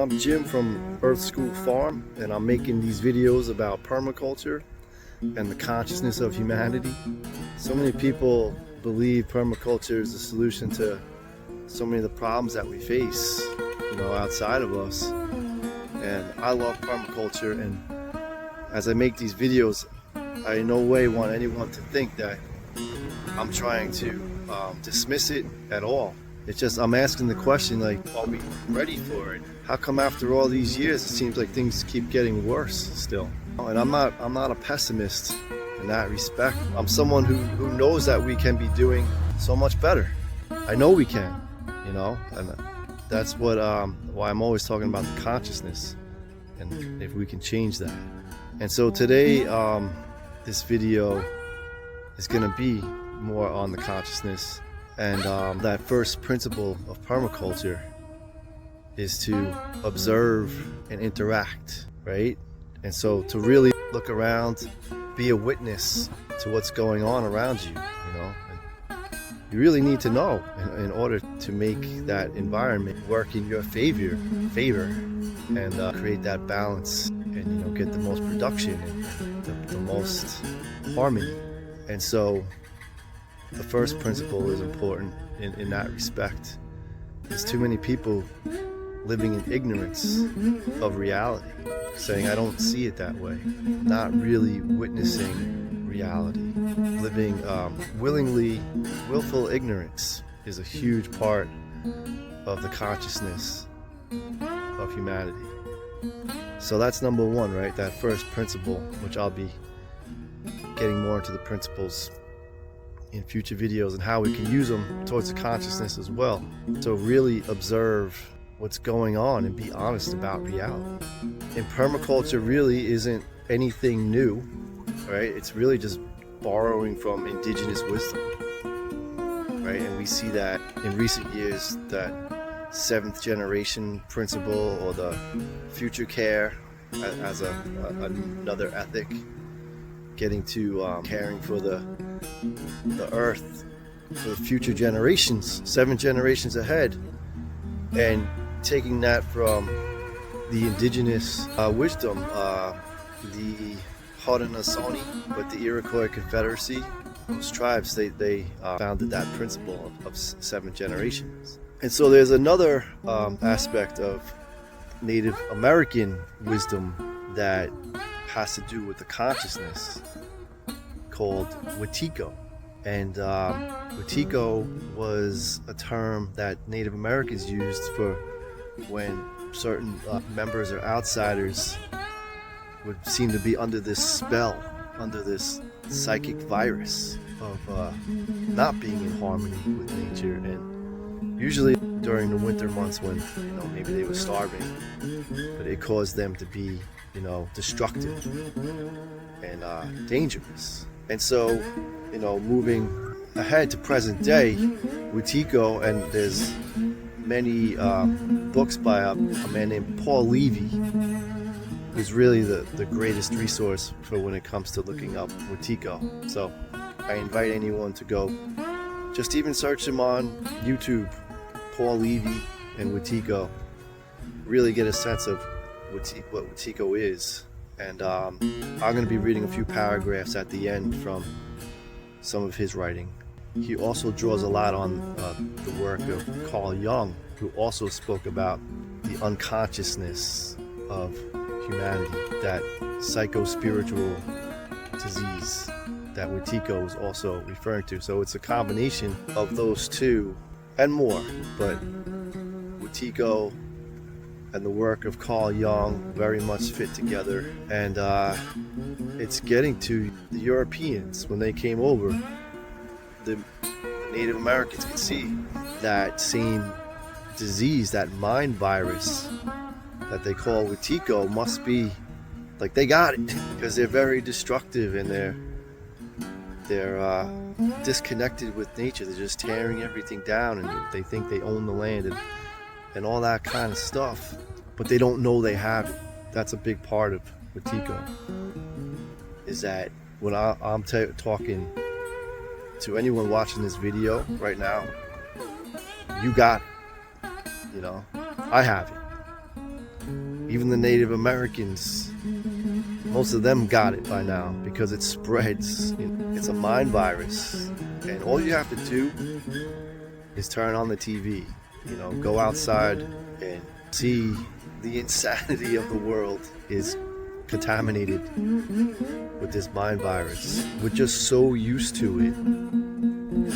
I'm Jim from Earth School Farm, and I'm making these videos about permaculture and the consciousness of humanity. So many people believe permaculture is the solution to so many of the problems that we face, outside of us. And I love permaculture, and as I make these videos, I in no way want anyone to think that I'm trying to dismiss it at all. It's just I'm asking the question, like, are we ready for it? How come after all these years it seems like things keep getting worse still? And I'm not a pessimist in that respect. I'm someone who knows that we can be doing so much better. I know we can, and that's what why I'm always talking about the consciousness and if we can change that. And so today this video is going to be more on the consciousness. And that first principle of permaculture is to observe and interact, right? And so to really look around, be a witness to what's going on around you, And you really need to know in order to make that environment work in your favor, and create that balance and get the most production and the most harmony. And so the first principle is important in that respect. There's too many people living in ignorance of reality, saying I don't see it that way, not really witnessing reality. Living willful ignorance is a huge part of the consciousness of humanity. So that's number one, right? That first principle, which I'll be getting more into the principles in future videos and how we can use them towards the consciousness as well. So really observe what's going on and be honest about reality. And permaculture really isn't anything new, right? It's really just borrowing from indigenous wisdom, right? And we see that in recent years, that seventh generation principle, or the future care as another ethic, getting to caring for the earth for the future generations, 7 generations ahead, and taking that from the indigenous wisdom, the Haudenosaunee, but the Iroquois Confederacy, those tribes, they founded that principle of 7 generations. And so there's another aspect of Native American wisdom that has to do with the consciousness, called Wetiko. And Wetiko was a term that Native Americans used for when certain members or outsiders would seem to be under this spell, under this psychic virus of not being in harmony with nature. And usually during the winter months when maybe they were starving, but it caused them to be destructive and dangerous. And so, moving ahead to present day, Wetiko, and there's many books by a man named Paul Levy, who's really the greatest resource for when it comes to looking up Wetiko. So I invite anyone to go, just even search him on YouTube, Paul Levy and Wetiko, really get a sense of what Wetiko is. And I'm going to be reading a few paragraphs at the end from some of his writing. He also draws a lot on the work of Carl Jung, who also spoke about the unconsciousness of humanity, that psycho-spiritual disease that Wetiko is also referring to. So it's a combination of those two and more, but Wetiko and the work of Carl Jung very much fit together. And it's getting to the Europeans. When they came over, the Native Americans could see that same disease, that mind virus that they call Wetiko, must be like they got it, because they're very destructive and they're disconnected with nature. They're just tearing everything down, and they think they own the land and all that kind of stuff, but they don't know they have it. That's a big part of Wetiko, is that when I'm talking to anyone watching this video right now, you got it. I have it. Even the Native Americans, most of them got it by now because it spreads. It's a mind virus, and all you have to do is turn on the TV, go outside and see the insanity of the world is contaminated with this mind virus. We're just so used to it.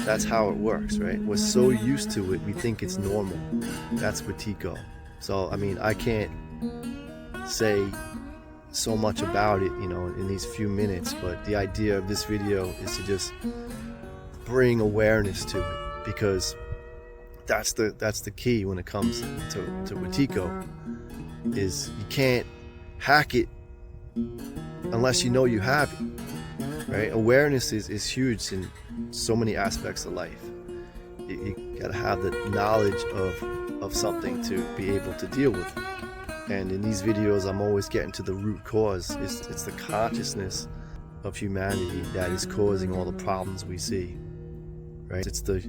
That's how it works, right? We're so used to it, we think it's normal. That's Wetiko. So, I can't say so much about it, in these few minutes, but the idea of this video is to just bring awareness to it, because that's the key when it comes to Wetiko, is you can't hack it unless you know you have it, right? Awareness is huge in so many aspects of life. You gotta have the knowledge of something to be able to deal with it. And in these videos, I'm always getting to the root cause. It's the consciousness of humanity that is causing all the problems we see, right? It's the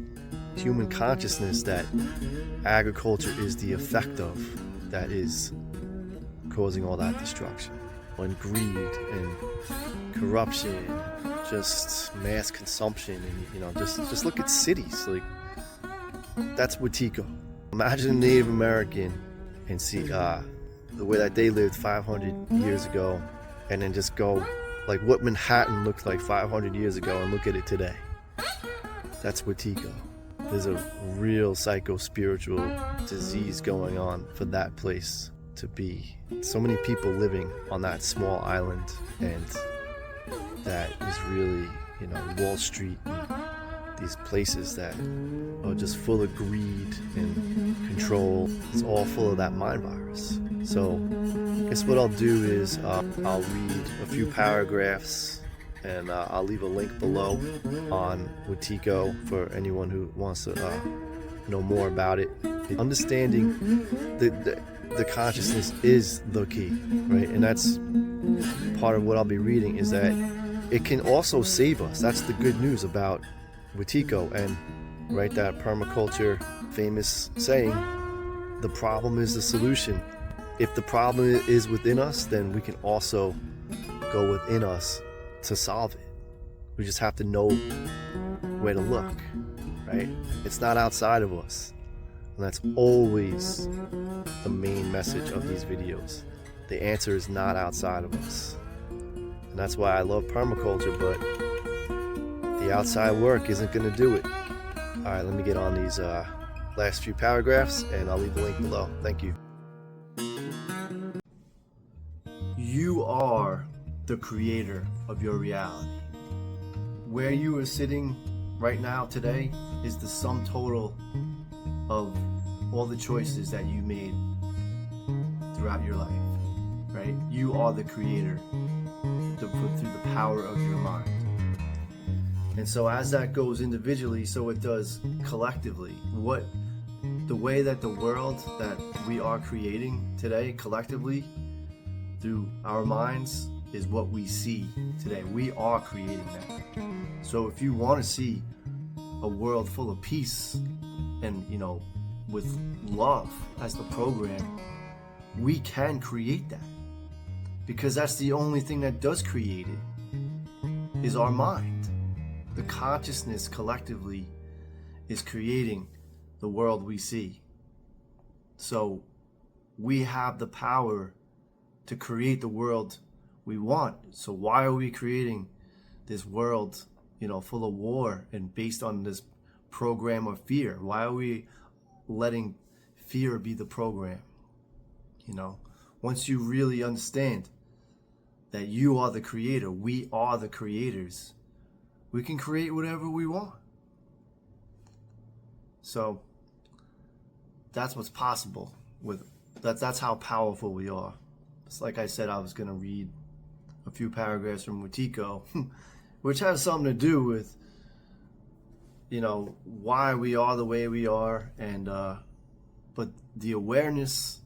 human consciousness that agriculture is the effect of, that is causing all that destruction. And greed and corruption, just mass consumption, and just look at cities. Like, that's Wetiko. Imagine a Native American and see the way that they lived 500 years ago, and then just go like what Manhattan looked like 500 years ago and look at it today. That's Wetiko. There's a real psycho-spiritual disease going on for that place to be. So many people living on that small island, and that is really, Wall Street and these places that are just full of greed and control. It's all full of that mind virus. So I guess what I'll do is I'll read a few paragraphs, and I'll leave a link below on Wetiko for anyone who wants to know more about it. Understanding the consciousness is the key, right? And that's part of what I'll be reading, is that it can also save us. That's the good news about Wetiko, and right, that permaculture famous saying, the problem is the solution. If the problem is within us, then we can also go within us to solve it. We just have to know where to look, right? It's not outside of us. And that's always the main message of these videos. The answer is not outside of us. And that's why I love permaculture, but the outside work isn't going to do it. All right, let me get on these last few paragraphs, and I'll leave the link below. Thank you. You are the creator of your reality. Where you are sitting right now today is the sum total of all the choices that you made throughout your life, right? You are the creator through the power of your mind. And so as that goes individually, so it does collectively. The way that the world that we are creating today collectively through our minds is what we see today. We are creating that. So if you want to see a world full of peace and, with love as the program, we can create that. Because that's the only thing that does create it, is our mind. The consciousness collectively is creating the world we see. So we have the power to create the world we want. So why are we creating this world, full of war and based on this program of fear? Why are we letting fear be the program? Once you really understand that you are the creator, we are the creators, we can create whatever we want. So that's what's possible with that's how powerful we are. It's like I said, I was going to read a few paragraphs from Wetiko, which has something to do with, why we are the way we are, and but the awareness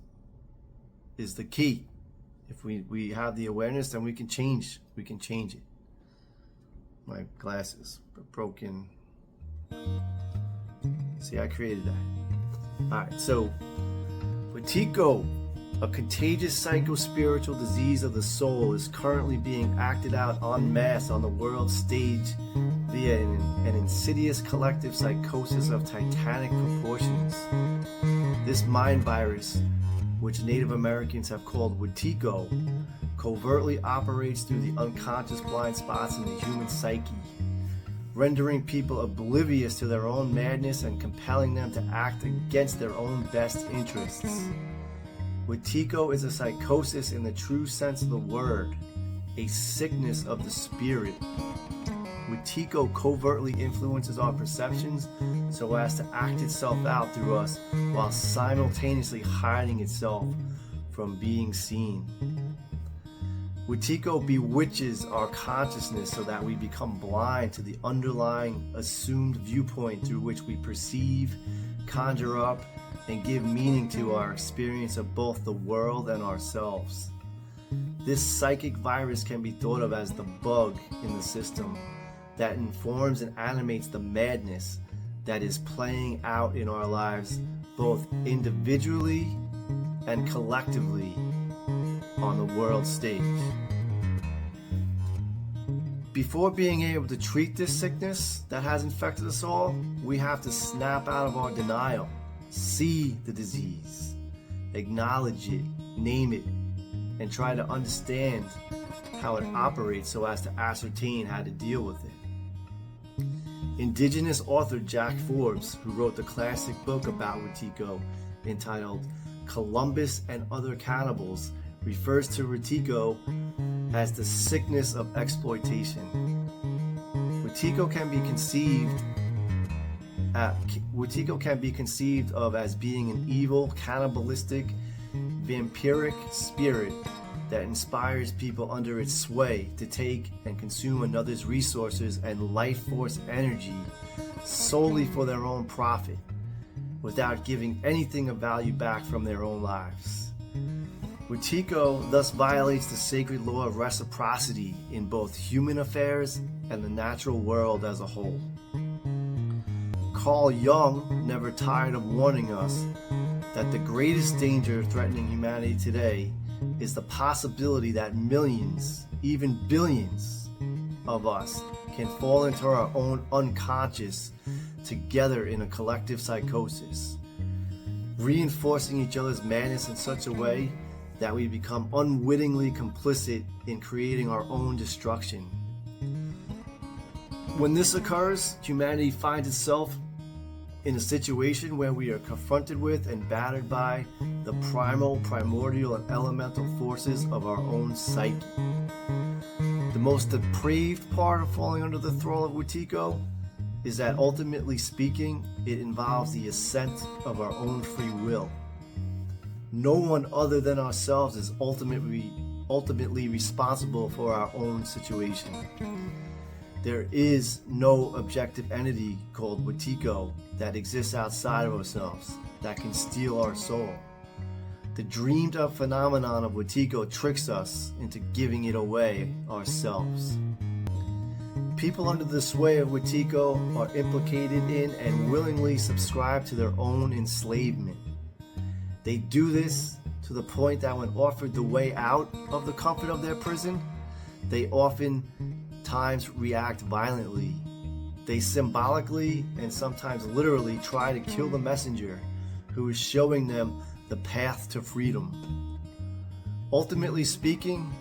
is the key. If we have the awareness, then we can change it. My glasses are broken. See, I created that. All right, so Wetiko A contagious psycho-spiritual disease of the soul is currently being acted out en masse on the world stage via an insidious collective psychosis of titanic proportions. This mind virus, which Native Americans have called Wetiko, covertly operates through the unconscious blind spots in the human psyche, rendering people oblivious to their own madness and compelling them to act against their own best interests. Wetiko is a psychosis in the true sense of the word, a sickness of the spirit. Wetiko covertly influences our perceptions so as to act itself out through us while simultaneously hiding itself from being seen. Wetiko bewitches our consciousness so that we become blind to the underlying assumed viewpoint through which we perceive, conjure up, and give meaning to our experience of both the world and ourselves. This psychic virus can be thought of as the bug in the system that informs and animates the madness that is playing out in our lives, both individually and collectively on the world stage. Before being able to treat this sickness that has infected us all, we have to snap out of our denial, see the disease, acknowledge it, name it, and try to understand how it operates so as to ascertain how to deal with it. Indigenous author Jack Forbes, who wrote the classic book about Wetiko entitled Columbus and Other Cannibals, refers to Wetiko as the sickness of exploitation. Wetiko can be conceived of as being an evil, cannibalistic, vampiric spirit that inspires people under its sway to take and consume another's resources and life force energy solely for their own profit, without giving anything of value back from their own lives. Wetiko thus violates the sacred law of reciprocity in both human affairs and the natural world as a whole. Carl Jung never tired of warning us that the greatest danger threatening humanity today is the possibility that millions, even billions of us can fall into our own unconscious together in a collective psychosis, reinforcing each other's madness in such a way that we become unwittingly complicit in creating our own destruction. When this occurs, humanity finds itself in a situation where we are confronted with and battered by the primordial, and elemental forces of our own psyche. The most depraved part of falling under the thrall of Wetiko is that, ultimately speaking, it involves the ascent of our own free will. No one other than ourselves is ultimately responsible for our own situation. There is no objective entity called Wetiko that exists outside of ourselves that can steal our soul. The dreamed up phenomenon of Wetiko tricks us into giving it away ourselves. People under the sway of Wetiko are implicated in and willingly subscribe to their own enslavement. They do this to the point that when offered the way out of the comfort of their prison, they often times react violently. They symbolically and sometimes literally try to kill the messenger who is showing them the path to freedom. Ultimately speaking,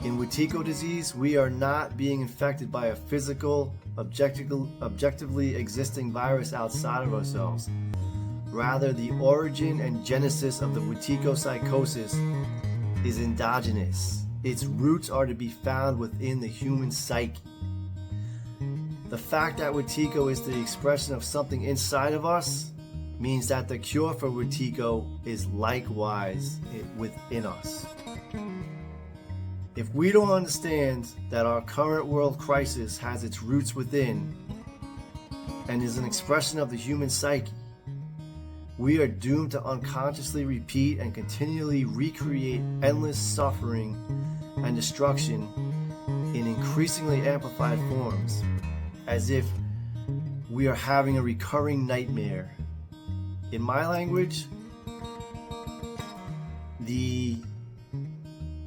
in Wetiko disease, we are not being infected by a physical, objectively existing virus outside of ourselves. Rather, the origin and genesis of the Wetiko psychosis is endogenous. Its roots are to be found within the human psyche. The fact that Wetiko is the expression of something inside of us means that the cure for Wetiko is likewise within us. If we don't understand that our current world crisis has its roots within and is an expression of the human psyche, we are doomed to unconsciously repeat and continually recreate endless suffering and destruction in increasingly amplified forms, as if we are having a recurring nightmare. In my language, the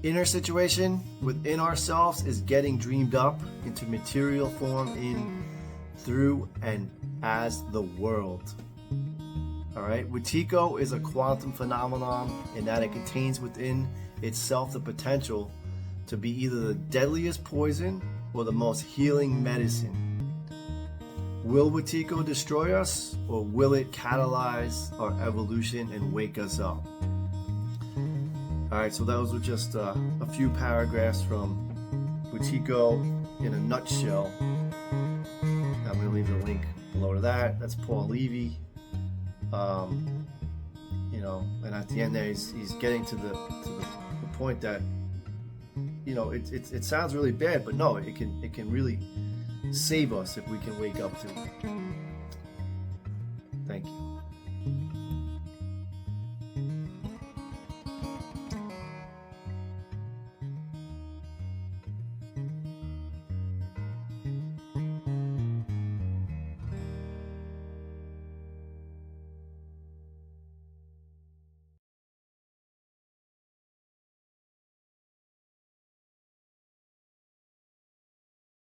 inner situation within ourselves is getting dreamed up into material form in, through, and as the world. All right, Wetiko is a quantum phenomenon in that it contains within itself the potential to be either the deadliest poison or the most healing medicine. Will Wetiko destroy us, or will it catalyze our evolution and wake us up? Alright, so those were just a few paragraphs from Wetiko in a nutshell. I'm going to leave the link below to that. That's Paul Levy. And at the end there, he's getting to the point that, it sounds really bad, but no, it can really save us if we can wake up to it.